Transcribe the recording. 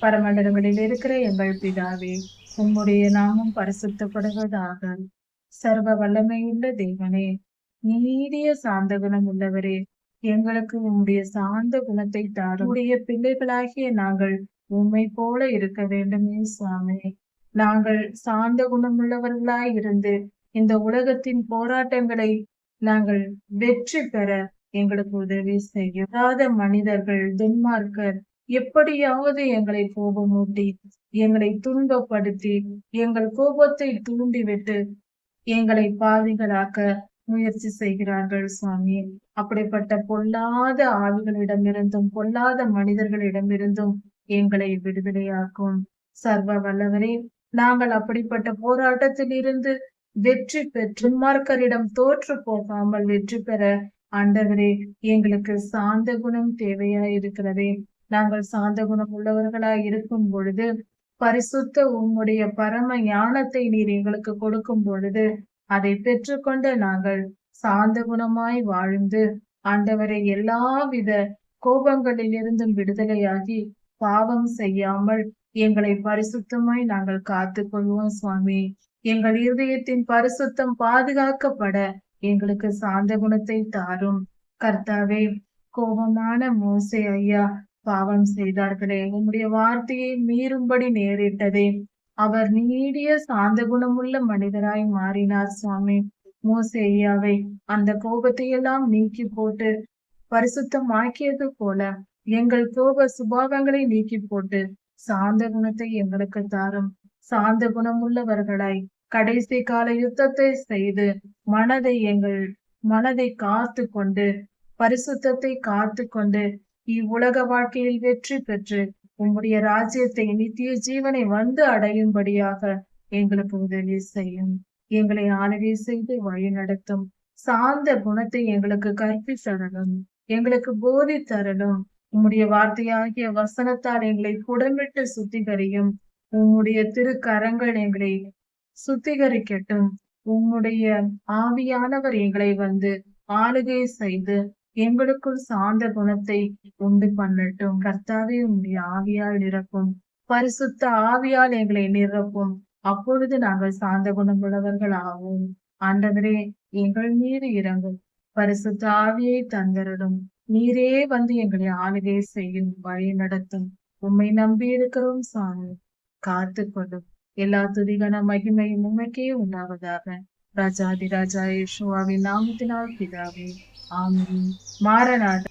பரமண்டலங்களில் இருக்கிற எங்கள் பிதாவே, உம்முடைய நாமம் பரிசுத்தப்படுவதாக. சர்வ வல்லமையுள்ள தேவனே, நீடிய சாந்த குணம் உள்ளவரே, எங்களுக்கு உம்முடைய சாந்த குணத்தை தாரும். உம்முடைய பிள்ளைகளாகிய நாங்கள் உம்மை போல இருக்க வேண்டுமே சுவாமி. நாங்கள் சாந்த குணமுள்ளவர்களாய் இருந்து இந்த உலகத்தின் போராட்டங்களை நாங்கள் வெற்றி பெற எங்களுக்கு உதவி செய்யாத மனிதர்கள், துன்மார்க்கர் எப்படியாவது எங்களை கோபமூட்டி, எங்களை துன்பப்படுத்தி, எங்கள் கோபத்தை தூண்டிவிட்டு எங்களை பாவிகளாக்க முயற்சி செய்கிறார்கள் சுவாமி. அப்படிப்பட்ட பொல்லாத ஆவிகளிடமிருந்தும் பொல்லாத மனிதர்களிடமிருந்தும் எங்களை விடுதலையாக்கும். சர்வ வல்லவரே, நாங்கள் அப்படிப்பட்ட போராட்டத்தில் இருந்து வெற்றி பெற்று துன்மார்க்கரிடம் தோற்று போகாமல் வெற்றி பெற ஆண்டவரே, எங்களுக்கு சாந்த குணம் தேவையாய் இருக்கிறதே. நாங்கள் சாந்த குணம் உள்ளவர்களாய் இருக்கும் பொழுது, பரிசுத்த உம்முடைய பரம ஞானத்தை நீர் எங்களுக்கு கொடுக்கும் பொழுது, அதை பெற்றுக்கொண்டு நாங்கள் சாந்த குணமாய் வாழ்ந்து ஆண்டவரை எல்லாவித கோபங்களில் இருந்தும் விடுதலையாகி பாவம் செய்யாமல் எங்களை பரிசுத்தமாய் நாங்கள் காத்துக் கொள்வோம் சுவாமி. எங்கள் இருதயத்தின் பரிசுத்தம் பாதுகாக்கப்பட எங்களுக்கு சாந்த குணத்தை தாரும். கர்த்தாவே, கோபமான மோசே ஐயா பாவம் செய்தார்களே, உம்முடைய வார்த்தையை மீறும்படி நேரிட்டதே. அவர் நீடிய சாந்த குணமுள்ள மனிதராய் மாறினார் சுவாமி. மோசே ஐயாவை அந்த கோபத்தை எல்லாம் நீக்கி போட்டு பரிசுத்தமாக்கியது போல எங்கள் கோப சுபாவங்களை நீக்கி போட்டு சாந்த குணத்தை எங்களுக்கு தாரும். சாந்த குணமுள்ளவர்களாய் கடைசி கால யுத்தத்தை செய்து எங்கள் மனதை காத்து கொண்டு பரிசுத்தத்தை காத்து கொண்டு இவ்வுலக வாழ்க்கையில் வெற்றி பெற்று உம்முடைய ராஜ்யத்தை நித்திய ஜீவனை வந்து அடையும்படியாக எங்களுக்கு உதவி செய்யும். எங்களை ஆளுகை செய்து வழி நடத்தும். சாந்த குணத்தை எங்களுக்கு கற்பித்தரலும், எங்களுக்கு போதி தரலும். உம்முடைய வார்த்தையாகிய வசனத்தால் எங்களை புடமிட்டு சுத்திகரியும். உம்முடைய திருக்கரங்கள் எங்களை சுத்திகரிக்கட்டும். உம்முடைய ஆவியானவர் எங்களை வந்து ஆளுகை செய்து எங்களுக்குள் சாந்த குணத்தை உண்டு பண்ணட்டும். கர்த்தாவே, உம்முடைய ஆவியால் நிரப்பும். பரிசுத்த ஆவியால் எங்களை நிரப்பும். அப்பொழுது நாங்கள் சாந்த குணம் உள்ளவர்கள் ஆவோம். ஆண்டவரே, எங்கள் மீது இறங்கும். பரிசுத்த ஆவியை தந்தரலும். நீரே வந்து எங்களை ஆளுகை செய்யும், வழி நடத்தும். உம்மை நம்பி இருக்கிறோம் சாமி. காத்து கொள்ளும். எல்லா துதிகன மகிமையும் உமக்கே உண்டாவதாக. ராஜாதி ராஜா இயேசுவின் நாமத்தினால் பிதாவே, ஆமென். மாரநாதா.